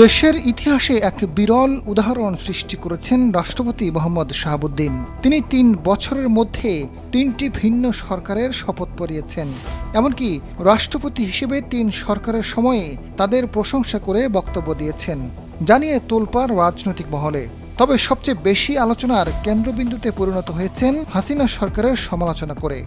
দেশের ইতিহাসে এক বিরল উদাহরণ সৃষ্টি করেছেন রাষ্ট্রপতি মোহাম্মদ শাহাবুদ্দিন। তিনি ৩ বছরের মধ্যে ৩টি ভিন্ন সরকারের শপথ পড়িয়েছেন। এমনকি রাষ্ট্রপতি হিসেবে ৩ সরকারের সময়ে তাদের প্রশংসা করে বক্তব্য দিয়েছেন, জানিয়ে তোলপাড় রাজনৈতিক মহলে। তবে সবচেয়ে বেশি আলোচনার কেন্দ্রবিন্দুতে পরিণত হয়েছেন হাসিনা সরকারের সমালোচনা করে।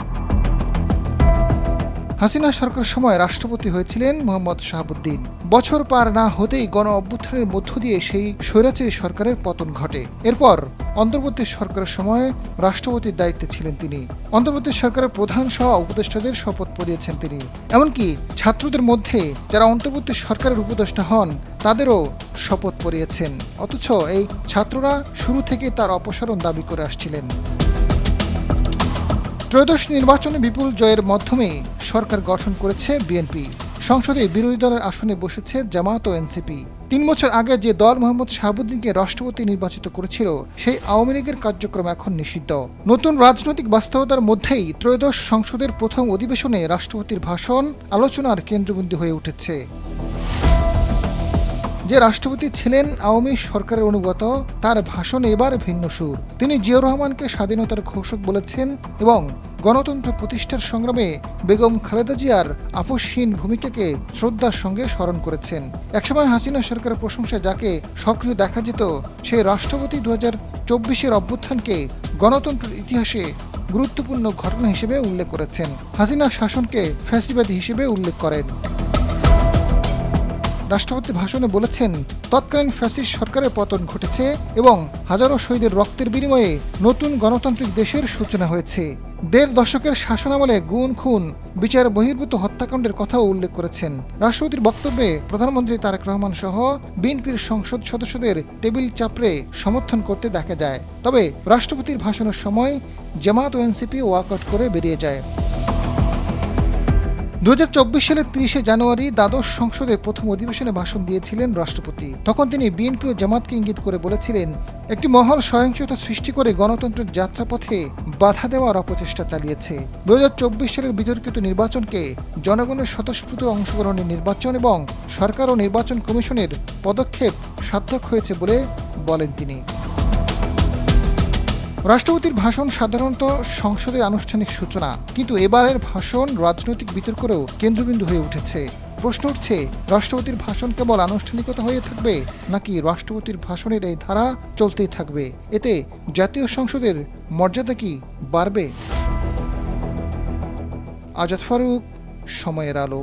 হাসিনা সরকারের সময় রাষ্ট্রপতি হয়েছিলেন মোহাম্মদ শাহাবুদ্দিন। বছর পার না হতেই গণ অভ্যুত্থানের মধ্য দিয়ে সেই স্বৈরাচারী সরকারের পতন ঘটে। এরপর অন্তর্বর্তী সরকারের সময় রাষ্ট্রপতির দায়িত্বে ছিলেন তিনি। অন্তর্বর্তী সরকারের প্রধান সহ উপদেষ্টাদের শপথ পড়িয়েছেন তিনি। এমনকি ছাত্রদের মধ্যে যারা অন্তর্বর্তী সরকারের উপদেষ্টা হন তাদেরও শপথ পড়িয়েছেন। অথচ এই ছাত্ররা শুরু থেকে তার অপসারণ দাবি করে আসছিলেন। ত্রয়োদশ নির্বাচনে বিপুল জয়ের মাধ্যমে সরকার গঠন করেছে বিএনপি। সংসদে বিরোধী দলের আসনে বসেছে জামায়াত ও এনসিপি। ৩ বছর আগে যে দল মোহাম্মদ শাহাবুদ্দিনকে রাষ্ট্রপতি নির্বাচিত করেছিল, সেই আওয়ামী লীগের কার্যক্রম এখন নিষিদ্ধ। নতুন রাজনৈতিক বাস্তবতার মধ্যেই ত্রয়োদশ সংসদের প্রথম অধিবেশনে রাষ্ট্রপতির ভাষণ আলোচনার কেন্দ্রবিন্দু হয়ে উঠেছে। যে রাষ্ট্রপতি ছিলেন আওয়ামী সরকারের অনুগত, তার ভাষণে এবার ভিন্ন সুর। তিনি জিয়াউর রহমানকে স্বাধীনতার ঘোষক বলেছেন এবং গণতন্ত্র প্রতিষ্ঠার সংগ্রামে বেগম খালেদা জিয়ার আপোষহীন ভূমিকাকে শ্রদ্ধার সঙ্গে স্মরণ করেছেন। একসময় হাসিনা সরকারের প্রশংসায় যাকে সক্রিয় দেখা যেত, সেই রাষ্ট্রপতি 2024-এর অভ্যুত্থানকে গণতন্ত্রের ইতিহাসে গুরুত্বপূর্ণ ঘটনা হিসেবে উল্লেখ করেছেন। হাসিনার শাসনকে ফ্যাসিবাদী হিসেবে উল্লেখ করেন। রাষ্ট্রপতি ভাষণে বলেছেন, তৎকালীন ফ্যাসিস্ট সরকারের পতন ঘটেছে এবং হাজারো শহীদের রক্তের বিনিময়ে নতুন গণতান্ত্রিক দেশের সূচনা হয়েছে। ১.৫ দশকের শাসনামলে গুম খুন, বিচার বহির্ভূত হত্যাকাণ্ডের কথাও উল্লেখ করেছেন। রাষ্ট্রপতির বক্তব্যে প্রধানমন্ত্রী তারেক রহমান সহ বিএনপির সংসদ সদস্যদের টেবিল চাপড়ে সমর্থন করতে দেখা যায়। তবে রাষ্ট্রপতির ভাষণের সময় জামায়াত ও এনসিপি ওয়াকআউট করে বেরিয়ে যায়। 2024 সালের 30শে জানুয়ারি দ্বাদশ সংসদে প্রথম অধিবেশনে ভাষণ দিয়েছিলেন রাষ্ট্রপতি। তখন তিনি বিএনপি ও জামাতকে ইঙ্গিত করে বলেছিলেন, একটি মহল সহিংসতা সৃষ্টি করে গণতন্ত্রের যাত্রাপথে বাধা দেওয়ার অপচেষ্টা চালিয়েছে। 2024 সালের বিতর্কিত নির্বাচনকে জনগণের স্বতঃস্ফূর্ত অংশগ্রহণের নির্বাচন এবং সরকার ও নির্বাচন কমিশনের পদক্ষেপ সার্থক হয়েছে বলে বলেন তিনি। রাষ্ট্রপতির ভাষণ সাধারণত সংসদের আনুষ্ঠানিক সূচনা, কিন্তু এবারের ভাষণ রাজনৈতিক বিতর্কেরও কেন্দ্রবিন্দু হয়ে উঠেছে। প্রশ্ন উঠছে, রাষ্ট্রপতির ভাষণ কেবল আনুষ্ঠানিকতা হয়ে থাকবে নাকি রাষ্ট্রপতির ভাষণের এই ধারা চলতেই থাকবে? এতে জাতীয় সংসদের মর্যাদা কি বাড়বে? আজাদ ফারুক, সময়ের আলো।